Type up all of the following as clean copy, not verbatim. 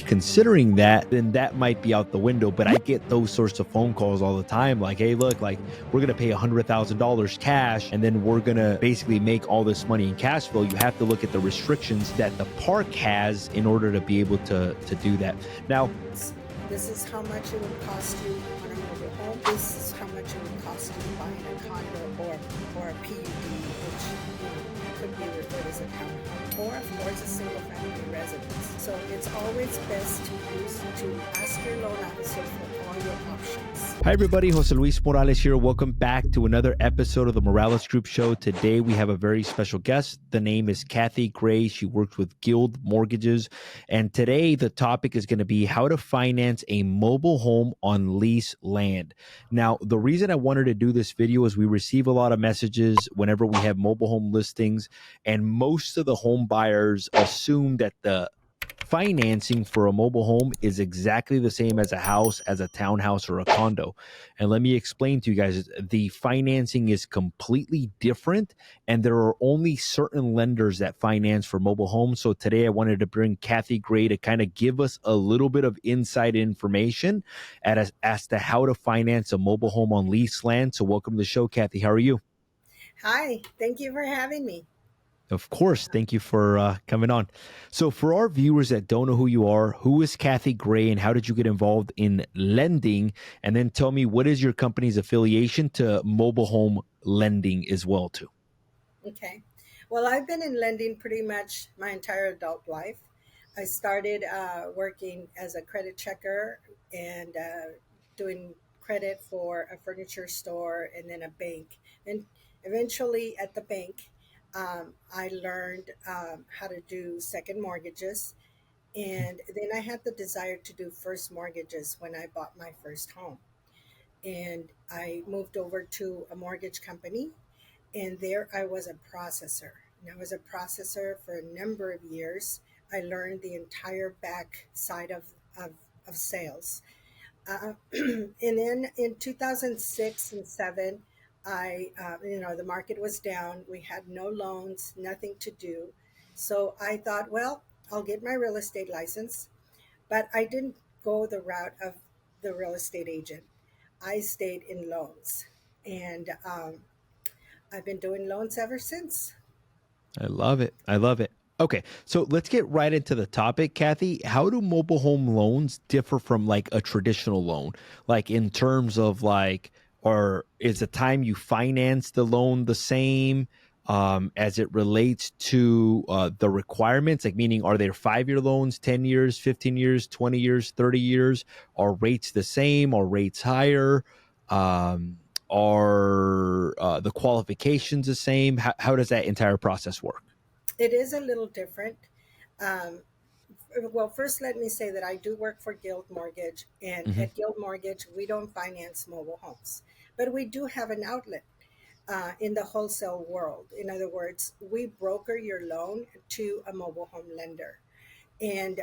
considering that, then that might be out the window. But I get those sorts of phone calls all the time. Like, hey, look, like we're going to pay $100,000 cash and then we're going to basically make all this money in cash flow. You have to look at the restrictions that the park has in order to be able to do that. Now, this is how much it would cost you on a mobile home. This is how much it would cost you buying a condo or a PUD, which could be referred as a townhome, or of course a single family residence. So it's always best to ask your loan officer for all your options. Hi, everybody. Jose Luis Morales here. Welcome back to another episode of the Morales Group Show. Today, we have a very special guest. The name is Kathy Gray. She works with Guild Mortgages. And today, the topic is going to be how to finance a mobile home on lease land. Now, the reason I wanted to do this video is we receive a lot of messages whenever we have mobile home listings, and most of the home buyers assume that the financing for a mobile home is exactly the same as a house, as a townhouse or a condo. And let me explain to you guys, the financing is completely different, and there are only certain lenders that finance for mobile homes. So today I wanted to bring Kathy Gray to kind of give us a little bit of inside information as to how to finance a mobile home on lease land. So welcome to the show, Kathy. How are you? Hi, thank you for having me. Of course. Thank you for coming on. So for our viewers that don't know who you are, who is Kathy Gray and how did you get involved in lending? And then tell me, what is your company's affiliation to mobile home lending as well too? Okay. Well, I've been in lending pretty much my entire adult life. I started working as a credit checker and doing credit for a furniture store and then a bank. And eventually at the bank, I learned how to do second mortgages. And then I had the desire to do first mortgages when I bought my first home. And I moved over to a mortgage company, and there I was a processor. And I was a processor for a number of years. I learned the entire back side of sales. And then in 2006 and 7, the market was down. We had no loans, nothing to do. So I thought, well, I'll get my real estate license. But I didn't go the route of the real estate agent. I stayed in loans. And I've been doing loans ever since. I love it. I love it. Okay, so let's get right into the topic, Kathy. How do mobile home loans differ from like a traditional loan? Like in terms of like, or is the time you finance the loan the same as it relates to the requirements? Like meaning, are there 5-year loans, 10 years, 15 years, 20 years, 30 years? Are rates the same? Are rates higher? Are the qualifications the same? How does that entire process work? It is a little different. Um, well, first, let me say that I do work for Guild Mortgage, and Hmm. at Guild Mortgage, we don't finance mobile homes, but we do have an outlet in the wholesale world. In other words, we broker your loan to a mobile home lender, and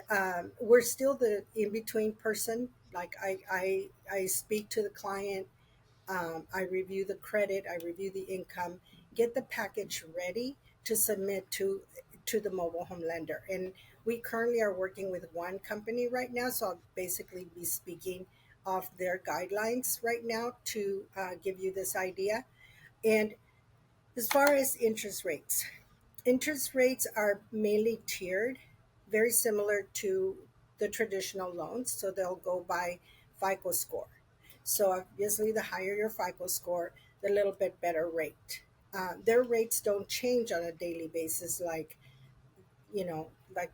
we're still the in between person. Like I speak to the client, I review the credit, I review the income, get the package ready to submit to the mobile home lender. And we currently are working with one company right now, so I'll basically be speaking off their guidelines right now to give you this idea. And as far as interest rates are mainly tiered, very similar to the traditional loans. So they'll go by FICO score. So obviously, the higher your FICO score, the little bit better rate. Their rates don't change on a daily basis, like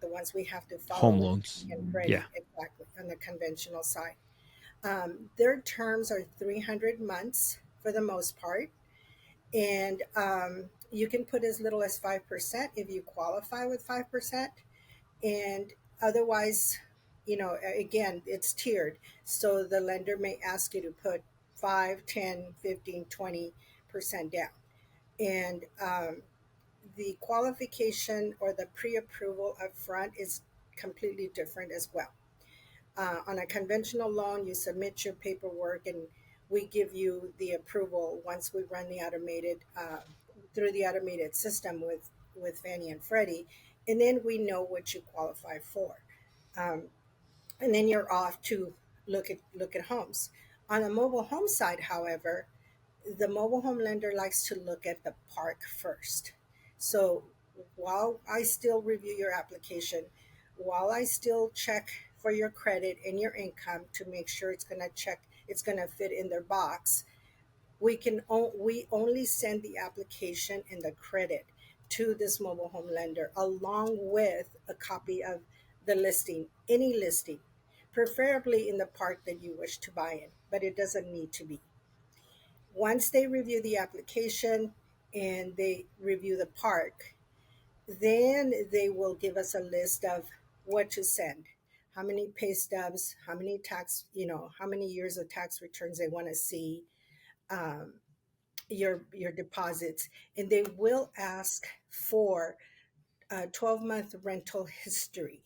the ones we have to follow Home with loans. and Yeah. Freddie, exactly on the conventional side. Their terms are 300 months for the most part, and you can put as little as 5% if you qualify with 5%. And otherwise, again, it's tiered. So the lender may ask you to put 5, 10, 15, 20% down. And the qualification or the pre-approval up front is completely different as well. On a conventional loan, you submit your paperwork and we give you the approval once we run the automated through the automated system with Fannie and Freddie, and then we know what you qualify for. Um, and then you're off to look at homes. On the mobile home side, however, the mobile home lender likes to look at the park first. So while I still review your application, while I still check for your credit and your income to make sure it's going to fit in their box, we only send the application and the credit to this mobile home lender along with a copy of the listing, any listing, preferably in the park that you wish to buy in, but it doesn't need to be. Once they review the application and they review the park, then they will give us a list of what to send, how many pay stubs, how many tax, how many years of tax returns they want to see, um, your deposits, and they will ask for a 12-month rental history,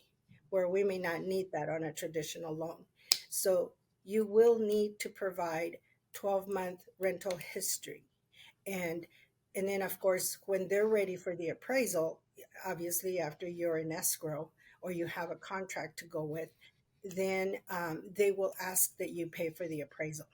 where we may not need that on a traditional loan. So you will need to provide 12-month rental history. and and then of course when they're ready for the appraisal, obviously after you're in escrow or you have a contract to go with, then they will ask that you pay for the appraisal.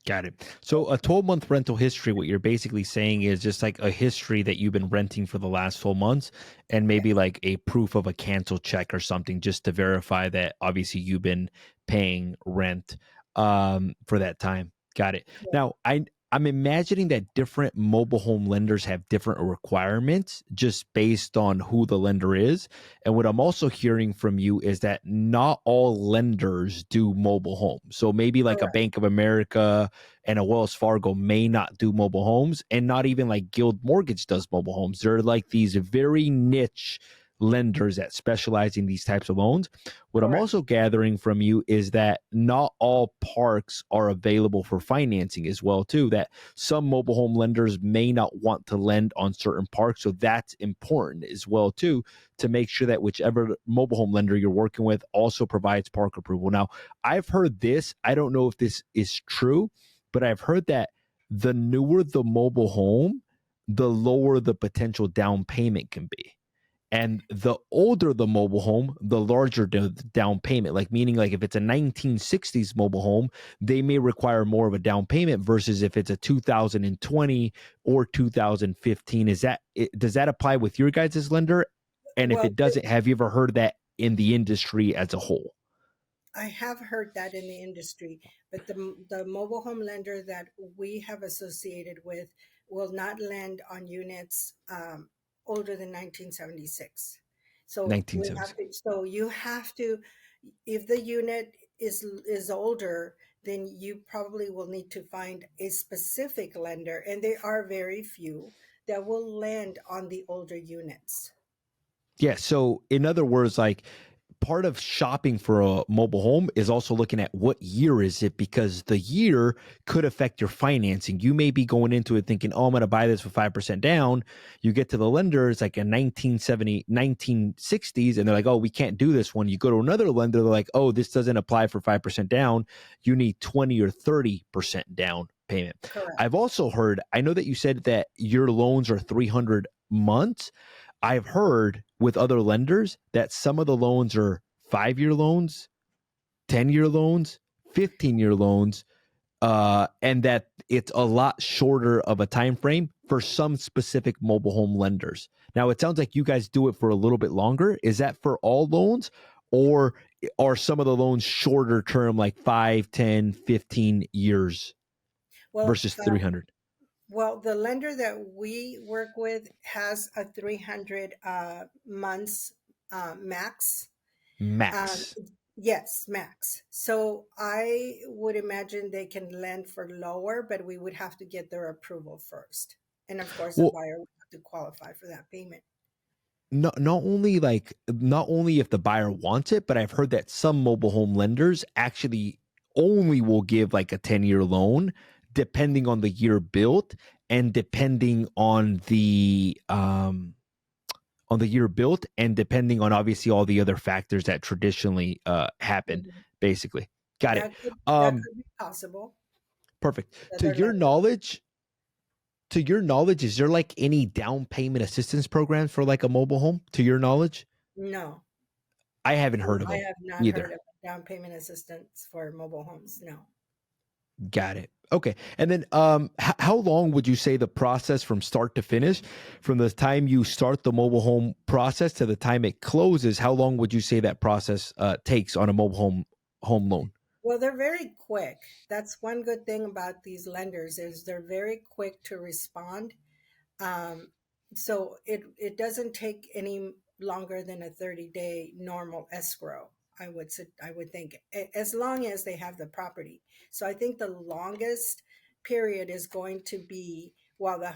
Got it. So a 12-month rental history, what you're basically saying is just like a history that you've been renting for the last 12 months and maybe Yes. like a proof of a cancel check or something just to verify that obviously you've been paying rent for that time. Got it. Yeah. Now, I'm imagining that different mobile home lenders have different requirements just based on who the lender is. And what I'm also hearing from you is that not all lenders do mobile homes. So maybe like a Correct. Bank of America and a Wells Fargo may not do mobile homes, and not even like Guild Mortgage does mobile homes. They're like these very niche lenders that specialize in these types of loans. What I'm Correct. also gathering from you is that not all parks are available for financing as well too. That some mobile home lenders may not want to lend on certain parks, so that's important as well too, to make sure that whichever mobile home lender you're working with also provides park approval. Now, I've heard this, I don't know if this is true, but I've heard that the newer the mobile home, the lower the potential down payment can be. And the older the mobile home, the larger the down payment. Like meaning, like if it's a 1960s mobile home, they may require more of a down payment versus if it's a 2020 or 2015. Does that apply with your guys' lender? And if Well, it doesn't, have you ever heard that in the industry as a whole? I have heard that in the industry, but the mobile home lender that we have associated with will not lend on units older than 1976. So we have 1970s. to. So you have to, if the unit is older, then you probably will need to find a specific lender, and there are very few that will lend on the older units. Yeah. So, in other words, like part of shopping for a mobile home is also looking at what year is it, because the year could affect your financing. You may be going into it thinking, oh, I'm going to buy this for 5% down. You get to the lender, it's like a 1970, 1960s, and they're like, oh, we can't do this one. You go to another lender, they're like, oh, this doesn't apply for 5% down. You need 20 or 30% down payment. Correct. I've also heard, I know that you said that your loans are 300 months. I've heard with other lenders that some of the loans are 5-year loans, 10-year loans, 15-year loans, and that it's a lot shorter of a time frame for some specific mobile home lenders. Now, it sounds like you guys do it for a little bit longer. Is that for all loans, or are some of the loans shorter term, like 5, 10, 15 years Well, versus 300? Well, the lender that we work with has a 300 months max. Um, Max. yes, max. So I would imagine they can lend for lower, but we would have to get their approval first. And of course, the Well, buyer would have to qualify for that payment. not only if the buyer wants it, but I've heard that some mobile home lenders actually only will give like a 10-year loan depending on the year built and depending on the year built and depending on obviously all the other factors that traditionally happen, Mhm. basically. Got it. That could be possible. Perfect. The To other your lender. knowledge, is there like any down payment assistance programs for like a mobile home, to your knowledge? No. I haven't heard of I them have not heard either. of down payment assistance for mobile homes. No. Got it. Okay. And then how long would you say the process from start to finish, from the time you start the mobile home process to the time it closes, how long would you say that process takes on a mobile home loan? Well, they're very quick. That's one good thing about these lenders is they're very quick to respond. Um, so it doesn't take any longer than a 30-day normal escrow. I would think as long as they have the property. So I think the longest period is going to be while the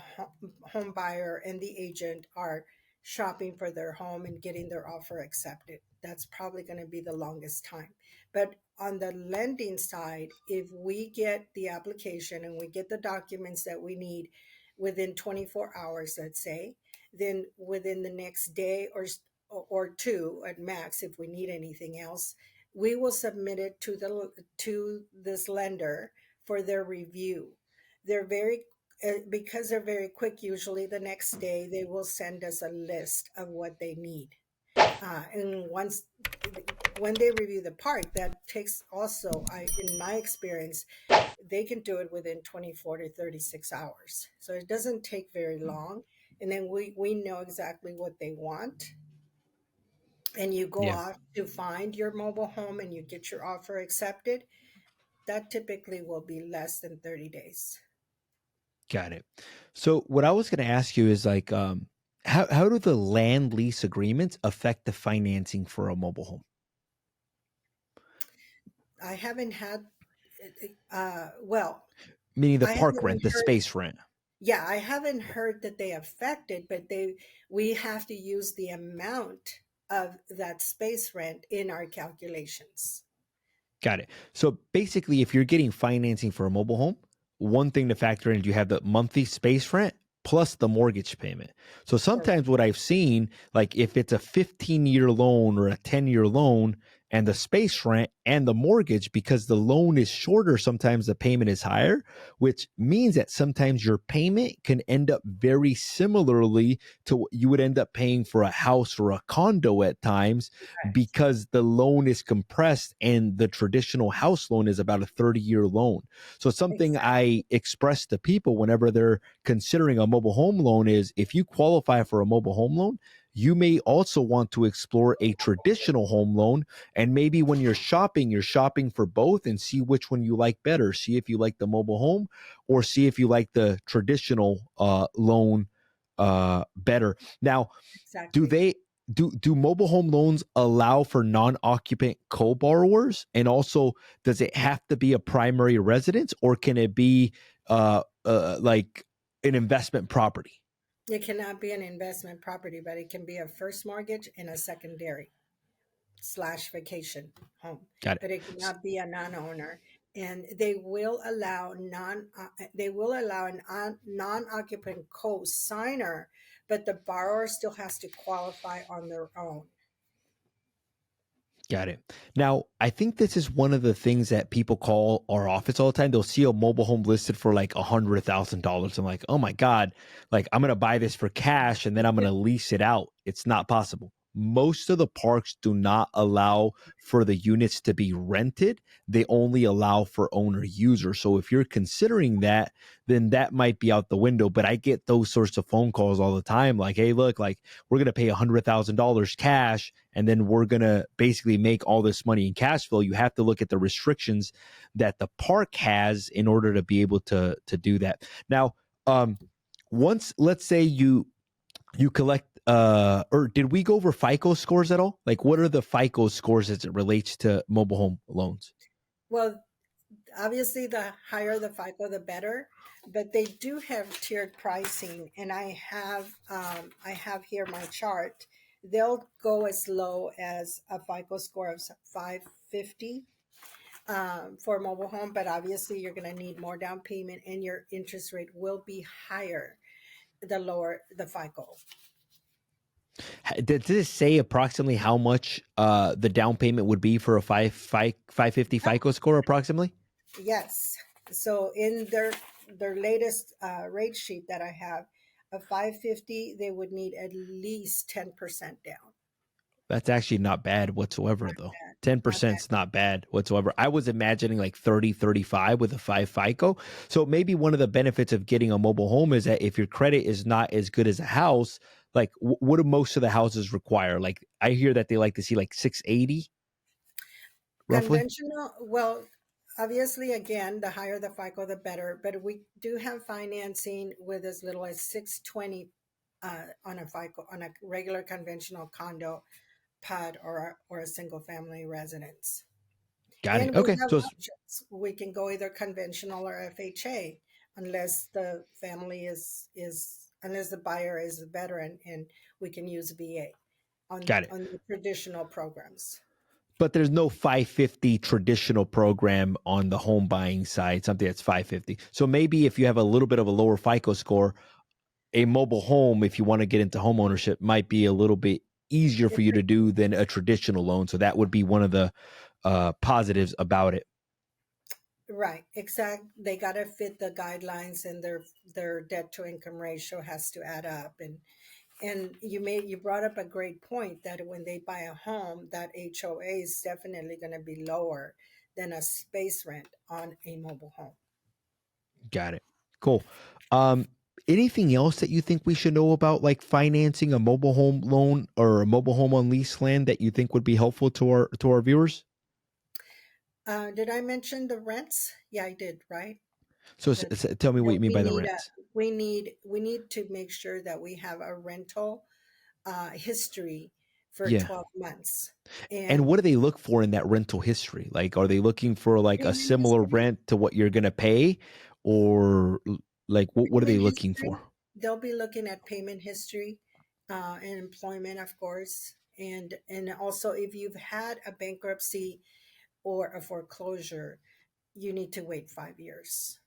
home buyer and the agent are shopping for their home and getting their offer accepted. That's probably going to be the longest time. But on the lending side, if we get the application and we get the documents that we need within 24 hours, let's say, then within the next day or two at max, if we need anything else, we will submit it to this lender for their review. They're very because they're very quick. Usually, the next day they will send us a list of what they need. And once when they review the park, that takes also, in my experience, they can do it within 24 to 36 hours. So it doesn't take very long. And then we know exactly what they want. And you go Yeah, out to find your mobile home and you get your offer accepted. That typically will be less than 30 days. got it. So what I was going to ask you is like, how do the land lease agreements affect the financing for a mobile home? I haven't had, well, Meaning the I park haven't rent, the heard, space rent. yeah, I haven't heard that they affected, but we have to use the amount of that space rent in our calculations. Got it. So basically, if you're getting financing for a mobile home, one thing to factor in is you have the monthly space rent plus the mortgage payment. So sometimes what I've seen, like if it's a 15-year loan or a 10-year loan and the space rent and the mortgage, because the loan is shorter, sometimes the payment is higher, which means that sometimes your payment can end up very similarly to what you would end up paying for a house or a condo at times Correct. because the loan is compressed and the traditional house loan is about a 30-year loan. So something Exactly. I express to people whenever they're considering a mobile home loan is if you qualify for a mobile home loan, you may also want to explore a traditional home loan. And maybe when you're shopping for both and see which one you like better. See if you like the mobile home or see if you like the traditional loan better. Now, do Exactly. they do mobile home loans allow for non-occupant co-borrowers, and also does it have to be a primary residence or can it be like an investment property? It cannot be an investment property, but it can be a first mortgage and a secondary slash vacation home, Got it. but it cannot be a non-owner. And they will allow they will allow non-occupant co-signer, but the borrower still has to qualify on their own. Got it. Now, I think this is one of the things that people call our office all the time. They'll see a mobile home listed for like $100,000. I'm like, oh my God, like I'm going to buy this for cash and then I'm going to lease it out. It's not possible. Most of the parks do not allow for the units to be rented. They only allow for owner user. So if you're considering that, then that might be out the window. But I get those sorts of phone calls all the time. Like, hey, look, like we're going to pay $100,000 cash and then we're going to basically make all this money in cash flow. You have to look at the restrictions that the park has in order to be able to do that. Now, once let's say you collect or did we go over FICO scores at all? Like what are the FICO scores as it relates to mobile home loans? Well, obviously, the higher the FICO, the better. But they do have tiered pricing, and I have here my chart. They'll go as low as a FICO score of 550 for a mobile home, but obviously you're going to need more down payment, and your interest rate will be higher the lower the FICO. Did this say approximately how much the down payment would be for a 550 FICO score approximately? Yes. So in their latest rate sheet that I have, a 550, they would need at least 10% down. That's actually not bad whatsoever, Not though. bad. Not 10% bad. is not bad whatsoever. I was imagining like 30, 35 with a 5 FICO. So maybe one of the benefits of getting a mobile home is that if your credit is not as good as a house, like what do most of the houses require? Like I hear that they like to see like 680 roughly. Conventional, well, obviously, again, the higher the FICO, the better. But we do have financing with as little as 620 on a FICO, on a regular conventional condo, PUD, or a single family residence. Got it. And we Okay. have So it's options. We can go either conventional or FHA, unless the family is unless the buyer is a veteran, and we can use VA got it. on the traditional programs. But there's no 550 traditional program on the home buying side, something that's 550. So maybe if you have a little bit of a lower FICO score, a mobile home, if you want to get into home ownership, might be a little bit easier for It's you to do than a traditional loan. So that would be one of the positives about it. right, exact. They got to fit the guidelines, and their debt to income ratio has to add up. And you brought up a great point that when they buy a home, that HOA is definitely going to be lower than a space rent on a mobile home. Got it. Cool. Um, Anything else that you think we should know about like financing a mobile home loan or a mobile home on lease land that you think would be helpful to our viewers? Did I mention the rents? Yeah, I did. Right. So That tell me what that you mean we by the need rents. we need to make sure that we have a rental history for Yeah. 12 months, And and what do they look for in that rental history? Like, are they looking for like a payment similar history. rent to what you're going to pay? Or like, what are they Payment looking for? history. They'll be looking at payment history, and employment, of course, and also if you've had a bankruptcy or a foreclosure, you need to wait 5 years.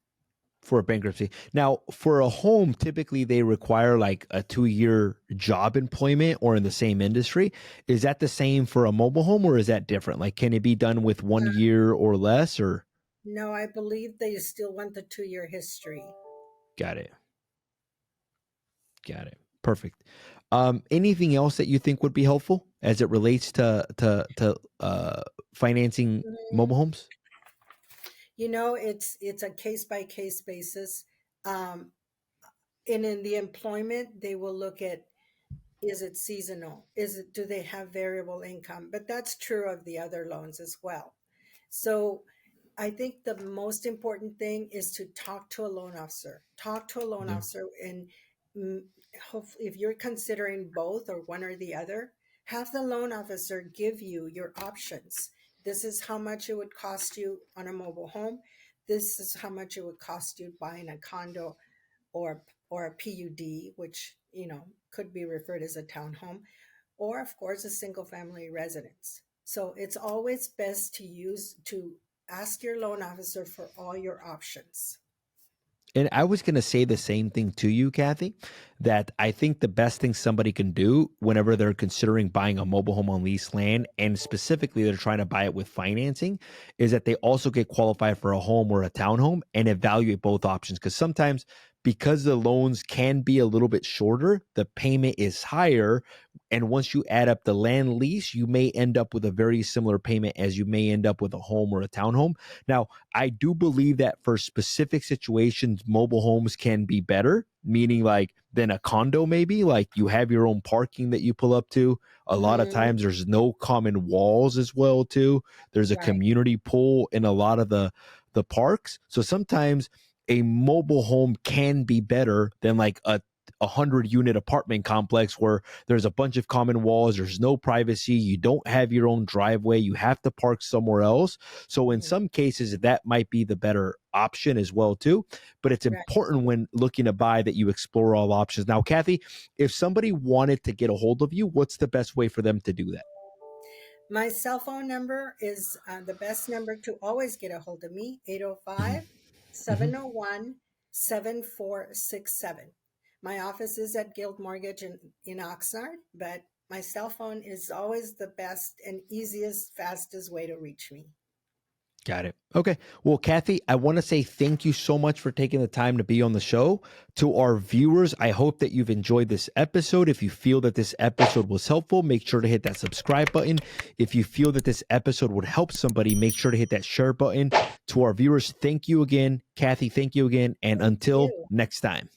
For a bankruptcy. Now, for a home, typically they require like a 2 year job employment or in the same industry. Is that the same for a mobile home or is that different? Like, can it be done with 1 year or less or? No, I believe they still want the 2 year history. Got it. Got it. Perfect. Anything else that you think would be helpful as it relates to financing mobile Mhm. homes? It's a case by case basis. Um, and in the employment, they will look at, is it seasonal? Do they have variable income? But that's true of the other loans as well. So I think the most important thing is to talk to a loan officer. Talk to a loan Yeah. officer, and mm, hopefully, if you're considering both or one or the other, have the loan officer give you your options. This is how much it would cost you on a mobile home. This is how much it would cost you buying a condo or a PUD, which could be referred as a townhome, or of course a single family residence. So it's always best to ask your loan officer for all your options. And I was going to say the same thing to you, Kathy, that I think the best thing somebody can do whenever they're considering buying a mobile home on lease land, and specifically they're trying to buy it with financing, is that they also get qualified for a home or a townhome and evaluate both options. Because sometimes, because the loans can be a little bit shorter, the payment is higher. And once you add up the land lease, you may end up with a very similar payment as you may end up with a home or a townhome. Now, I do believe that for specific situations, mobile homes can be better, meaning like than a condo, maybe like you have your own parking that you pull up to. A lot of Mhm. times there's no common walls as well, too. There's a Right. community pool in a lot of the parks. So sometimes a mobile home can be better than like a 100 unit apartment complex where there's a bunch of common walls, there's no privacy, you don't have your own driveway, you have to park somewhere else. So in Mhm. some cases, that might be the better option as well too. But it's Right. important when looking to buy that you explore all options. Now, Kathy, if somebody wanted to get a hold of you, what's the best way for them to do that? My cell phone number is the best number to always get a hold of me, Mhm. 805 Mhm. 701 7467. My office is at Guild Mortgage in Oxnard, but my cell phone is always the best and easiest, fastest way to reach me. Got it. Okay. Well, Kathy, I want to say thank you so much for taking the time to be on the show. To our viewers, I hope that you've enjoyed this episode. If you feel that this episode was helpful, make sure to hit that subscribe button. If you feel that this episode would help somebody, make sure to hit that share button. To our viewers, thank you again. Kathy, thank you again. And Thank until you. next time.